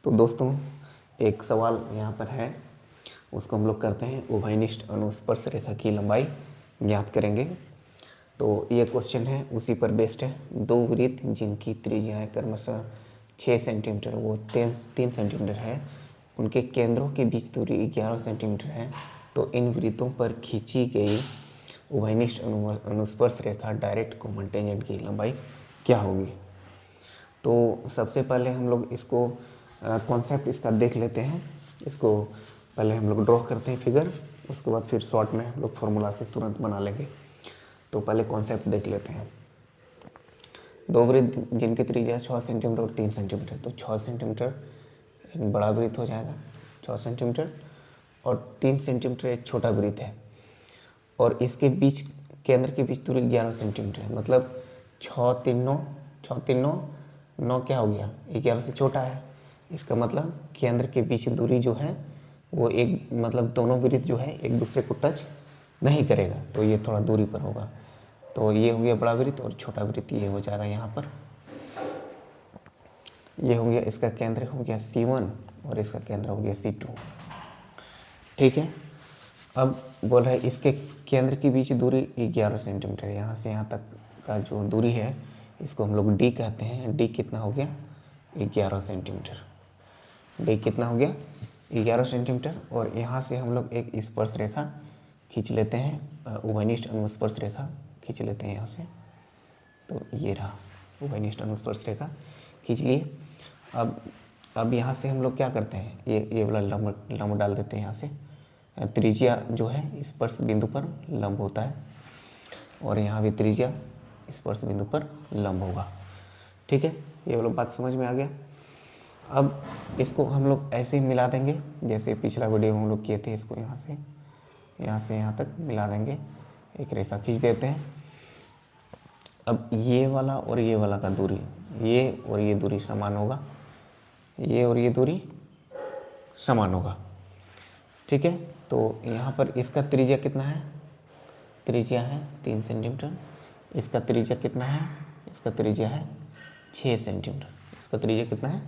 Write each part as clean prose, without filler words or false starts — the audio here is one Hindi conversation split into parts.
तो दोस्तों एक सवाल यहाँ पर है, उसको हम लोग करते हैं। उभयनिष्ठ अनुस्पर्श रेखा की लंबाई ज्ञात करेंगे। तो ये क्वेश्चन है उसी पर बेस्ड है। दो वृत्त जिनकी त्रिज्याएं क्रमशः 6 सेंटीमीटर वो 3 सेंटीमीटर है, उनके केंद्रों के बीच दूरी 11 सेंटीमीटर है। तो इन वृत्तों पर खींची गई उभयनिष्ठ अनुस्पर्श रेखा डायरेक्ट कॉमन टेंजेंट की लंबाई क्या होगी। तो सबसे पहले हम लोग इसको कॉन्सेप्ट इसका देख लेते हैं। इसको पहले हम लोग ड्रॉ करते हैं फिगर, उसके बाद फिर शॉर्ट में हम लोग फार्मूला से तुरंत बना लेंगे। तो पहले कॉन्सेप्ट देख लेते हैं। दो वृत्त जिनकी त्रिज्या 6 सेंटीमीटर और 3 सेंटीमीटर, तो 6 सेंटीमीटर एक बड़ा वृत्त हो जाएगा 6 सेंटीमीटर, और 3 सेंटीमीटर एक छोटा वृत्त है, और इसके बीच केंद्र के बीच दूरी 11 सेंटीमीटर है। मतलब 6 3 9 क्या हो गया, 11 से छोटा है। इसका मतलब केंद्र के बीच दूरी जो है वो एक, मतलब दोनों वृत्त जो है एक दूसरे को टच नहीं करेगा, तो ये थोड़ा दूरी पर होगा। तो ये हो गया बड़ा वृत्त, और छोटा वृत्त ये हो जाएगा यहाँ पर। ये हो गया, इसका केंद्र हो गया C1 और इसका केंद्र हो गया C2। ठीक है। अब बोल रहा है इसके केंद्र के बीच दूरी 11 सेंटीमीटर, यहाँ से यहाँ तक का जो दूरी है इसको हम लोग D कहते हैं। D कितना हो गया, 11 सेंटीमीटर। D कितना हो गया, 11 सेंटीमीटर। और यहाँ से हम लोग एक स्पर्श रेखा खींच लेते हैं, उभयनिष्ठ अनुस्पर्श रेखा खींच लेते हैं यहाँ से। तो ये रहा उभयनिष्ठ अनुस्पर्श रेखा खींच लिए। अब यहाँ से हम लोग क्या करते हैं, ये वाला लंब डाल देते हैं यहाँ से। त्रिज्या जो है स्पर्श बिंदु पर लंब होता है, और यहाँ भी त्रिज्या स्पर्श बिंदु पर लंब होगा। ठीक है, ये वाला बात समझ में आ गया। अब इसको हम लोग ऐसे ही मिला देंगे जैसे पिछला वीडियो में हम लोग किए थे। इसको यहाँ से यहाँ तक मिला देंगे, एक रेखा खींच देते हैं। अब ये वाला और ये वाला का दूरी, ये और ये दूरी समान होगा, ये और ये दूरी समान होगा। ठीक है, तो यहाँ पर इसका त्रिज्या कितना है, त्रिज्या है 3 सेंटीमीटर। इसका त्रिज्या कितना है, इसका त्रिज्या है 6 सेंटीमीटर। इसका त्रिज्या कितना है,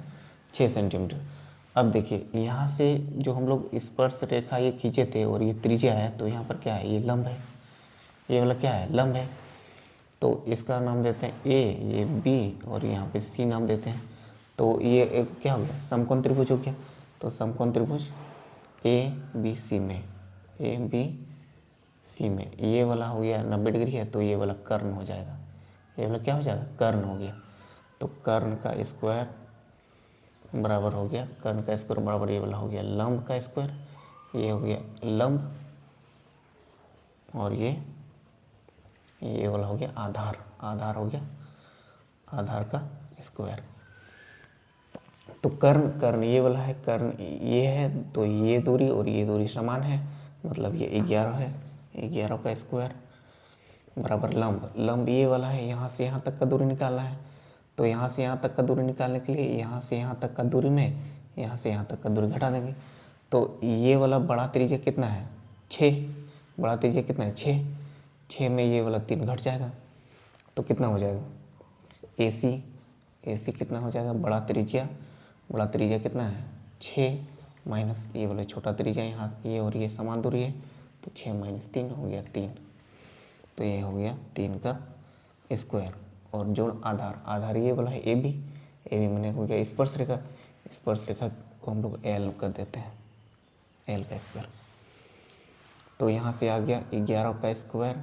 6 सेंटीमीटर। अब देखिए यहाँ से जो हम लोग स्पर्श रेखा ये खींचे थे और ये त्रिज्या है, तो यहाँ पर क्या है, ये लंब है। ये वाला क्या है, लंब है। तो इसका नाम देते हैं ए, ये बी, और यहाँ पे सी नाम देते हैं। तो ये एक क्या हो गया, समकोण त्रिभुज हो गया। तो समकोण त्रिभुज ए बी सी में, ए बी सी में ये वाला हो गया 90 डिग्री है, तो ये वाला कर्ण हो जाएगा। ये वाला क्या हो जाएगा, कर्ण हो गया। तो कर्ण का स्क्वायर बराबर हो गया, कर्ण का स्क्वायर बराबर ये वाला हो गया लंब का स्क्वायर। ये हो गया लंब, और ये वाला हो गया आधार, आधार हो गया आधार का स्क्वायर। तो कर्ण ये वाला है, कर्ण ये है, तो ये दूरी और ये दूरी समान है, मतलब ये 11 है। 11 का स्क्वायर बराबर लंब ये वाला है, यहाँ से यहाँ तक का दूरी निकालना है। तो यहाँ से यहाँ तक का दूरी निकालने के लिए यहाँ से यहाँ तक का दूरी में यहाँ से यहाँ तक का दूरी घटा देंगे। तो ये वाला बड़ा त्रिज्या कितना है, 6। बड़ा त्रिज्या कितना है, 6 में ये वाला 3 घट जाएगा, तो कितना हो जाएगा, AC कितना हो जाएगा, बड़ा त्रिज्या कितना है, 6 माइनस ये वाला छोटा त्रिज्या, यहाँ ये और ये समान दूरी है, तो 6 माइनस 3 हो गया 3। तो ये हो गया 3 का स्क्वायर। और जोड़ आधार ये वाला है AB मैंने हो गया स्पर्श रेखा को हम लोग L कर देते हैं, L का स्क्वायर। तो यहाँ से आ गया 11 का स्क्वायर,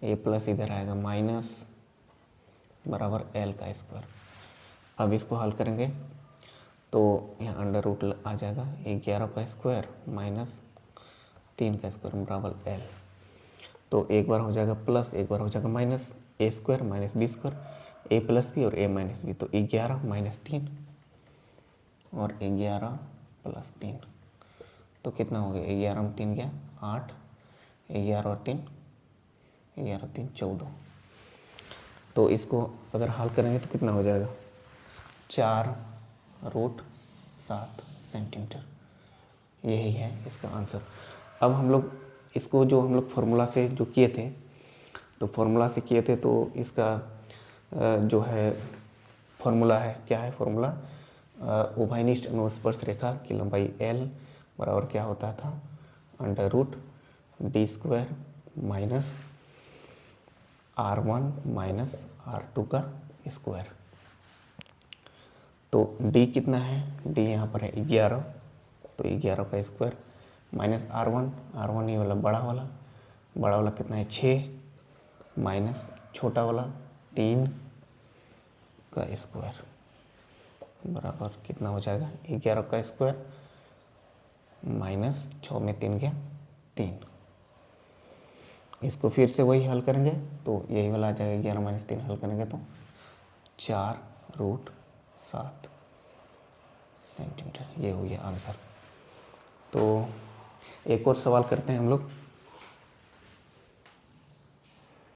ये प्लस इधर आएगा माइनस, बराबर L का स्क्वायर। अब इसको हल करेंगे तो यहाँ अंडर रूट आ जाएगा, 11 का स्क्वायर माइनस 3 का स्क्वायर बराबर L। तो एक बार हो जाएगा प्लस, एक बार हो जाएगा minus, A square minus B square, A plus B और A माइनस B। तो 11 माइनस 3 और 11 प्लस 3, तो कितना हो गया, 11 में 3 गया 8, 11 और 3 14। तो इसको अगर हल करेंगे तो कितना हो जाएगा, 4√7 सेंटीमीटर। यही है इसका आंसर। अब हम लोग इसको जो हम लोग फार्मूला से जो किए थे, तो फार्मूला से किए थे, तो इसका जो है फार्मूला है, क्या है फार्मूला, उभयनिष्ठ अनुस्पर्श रेखा की लंबाई l बराबर क्या होता था, under root D square minus R1 minus R2 का स्क्वायर। तो d कितना है, d यहाँ पर है 11, तो 11 का स्क्वायर माइनस R1 ये वाला बड़ा वाला कितना है 6 माइनस छोटा वाला 3 का स्क्वायर बराबर कितना हो जाएगा 11 का स्क्वायर माइनस 6 में 3 गया 3। इसको फिर से वही हल करेंगे तो यही वाला आ जाएगा 11 माइनस 3 हल करेंगे तो 4√7 सेंटीमीटर, ये हो गया आंसर। तो एक और सवाल करते हैं हम लोग।